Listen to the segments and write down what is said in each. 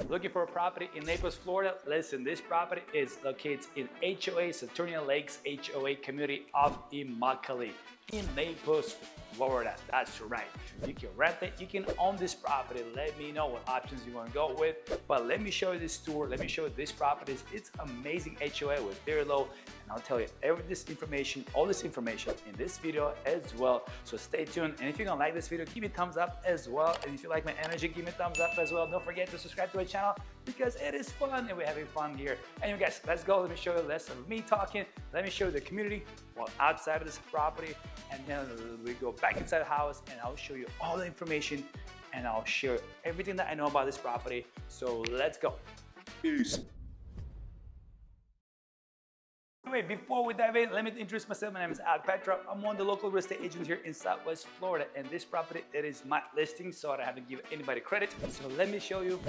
looking for a property in Naples, Florida, listen, this property is located in HOA, Saturnia Lakes HOA community of Immokalee in Naples, Florida. That's right. You can rent it, you can own this property. Let me know what options you want to go with. But let me show you this tour. Let me show you this property. It's amazing HOA with very low. And I'll tell you all this information in this video as well. So stay tuned. And if you're gonna like this video, give me a thumbs up as well. And if you like my energy, give me a thumbs up as well. Don't forget to subscribe to my channel because it is fun and we're having fun here. Anyway guys, let's go. Let me show you less of me talking. Let me show you the community outside of this property. And then we go back inside the house and I'll show you all the information and I'll share everything that I know about this property. So let's go. Peace. Anyway, before we dive in, let me introduce myself. My name is Alek Petrov. I'm one of the local real estate agents here in Southwest Florida. And this property, it is my listing, so I don't have to give anybody credit. So let me show you,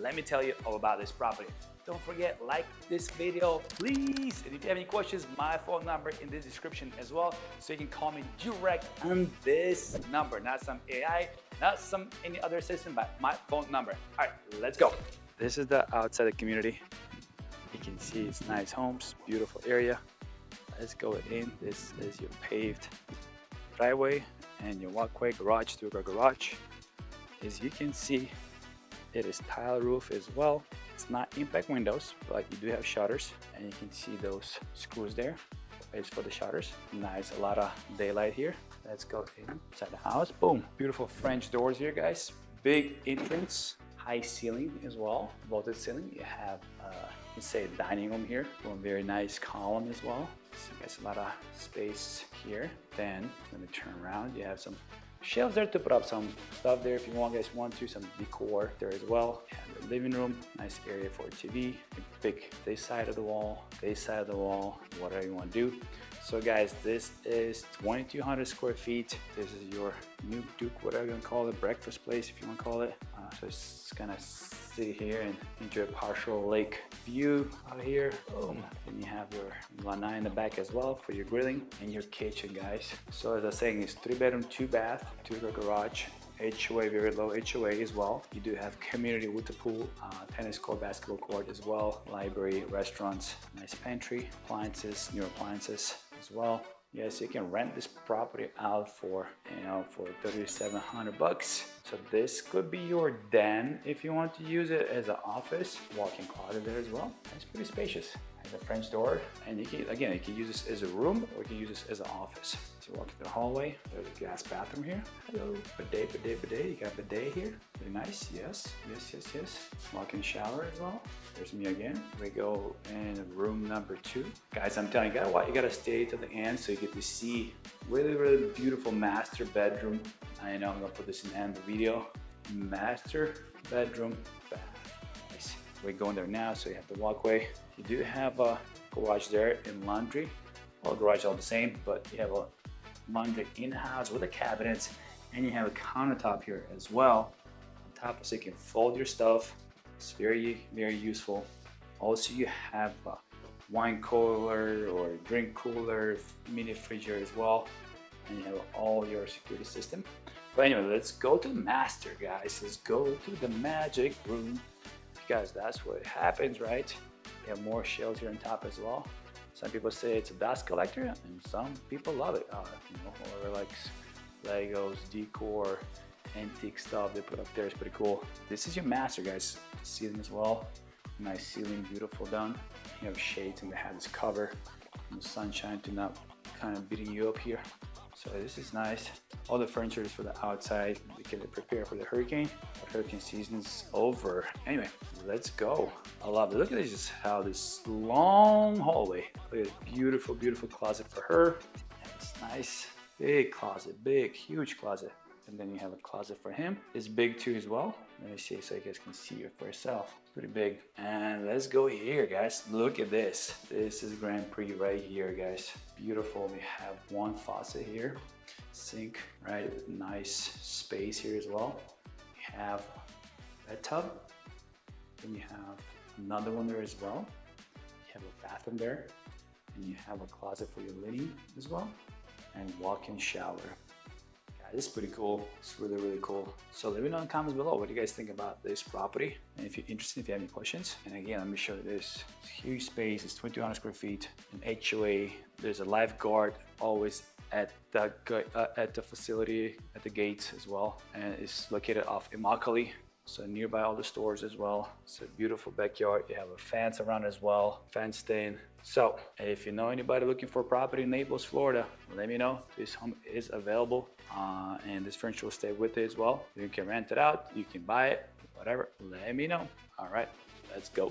let me tell you all about this property. Don't forget, like this video, please. And if you have any questions, my phone number in the description as well. So you can call me direct on this number, not some AI, not some any other system, but my phone number. All right, let's go. This is the outside of the community. You can see it's nice homes, beautiful area. Let's go in. This is your paved driveway and your walkway, garage to a garage. As you can see, it is tile roof as well. It's not impact windows, but you do have shutters, and you can see those screws there. It's for the shutters. Nice, a lot of daylight here. Let's go inside the house. Boom, beautiful French doors here, guys. Big entrance, high ceiling as well, vaulted ceiling. You have you say dining room here, one very nice column as well. So you guys a lot of space here. Then let me turn around. You have some shelves there to put up some stuff there if you guys want to, some decor there as well. And the living room, nice area for a TV. You can pick this side of the wall, whatever you want to do. So guys, this is 2,200 square feet. This is your new Duke, whatever you want to call it, breakfast place if you want to call it. So it's gonna sit here and enjoy a partial lake view out here. Boom. Then you have your lanai in the back as well for your grilling and your kitchen, guys. So as I was saying, it's 3-bedroom, 2-bath, 2-car garage. HOA, very low HOA as well. You do have community with the pool, tennis court, basketball court as well, library, restaurants, nice pantry, appliances, new appliances as well. Yes, you can rent this property out for, for $3,700. So this could be your den if you want to use it as an office. Walk-in closet there as well. It's pretty spacious. Has a French door, and you can use this as a room or you can use this as an office. So walk into the hallway. There's a gas bathroom here. Hello, bidet. You got a bidet here. Very nice. Yes. Walk-in shower as well. There's me again. We go in room number 2. Guys, I'm telling you, you gotta stay to the end so you get to see really beautiful master bedroom. I know I'm gonna put this in the end of the video. Master bedroom bath. Nice. We're going there now, so you have the walkway. You do have a garage there and laundry. All garage all the same, but you have a laundry in-house with the cabinets, and you have a countertop here as well on top, so you can fold your stuff. It's very useful. Also, you have a wine cooler or drink cooler, mini fridge here as well, and you have all your security system. But anyway, let's go to the master, guys. Let's go to the magic room, because that's what happens, right? You have more shelves here on top as well. Some people say it's a dust collector, and some people love it. Whoever likes Legos, decor, antique stuff they put up there is pretty cool. This is your master, guys. Ceiling as well. Nice ceiling, beautiful done. You have shades and they have this cover from the sunshine to not kind of beating you up here. So this is nice. All the furniture is for the outside. We can prepare for the hurricane. The hurricane season is over. Anyway, let's go. I love it. Look at this, just how this long hallway. Look at beautiful closet for her. It's nice, big closet, huge closet. And then you have a closet for him. It's big too as well. Let me see so you guys can see it for yourself. It's pretty big. And let's go here, guys. Look at this. This is Grand Prix right here, guys. Beautiful. We have one faucet here. Sink, right? Nice space here as well. We have a tub. Then you have another one there as well. You have a bathroom there. And you have a closet for your linen as well. And walk-in shower. This is pretty cool. It's really, really cool. So let me know in the comments below what you guys think about this property. And if you're interested, if you have any questions. And again, let me show you this. It's huge space. It's 2,200 square feet. An HOA. There's a lifeguard always at the facility, at the gates as well. And it's located off Immokalee. So nearby all the stores as well. It's a beautiful backyard. You have a fence around as well, fenced in. So if you know anybody looking for property in Naples, Florida, let me know. This home is available and this furniture will stay with it as well. You can rent it out, you can buy it, whatever, let me know. All right, let's go.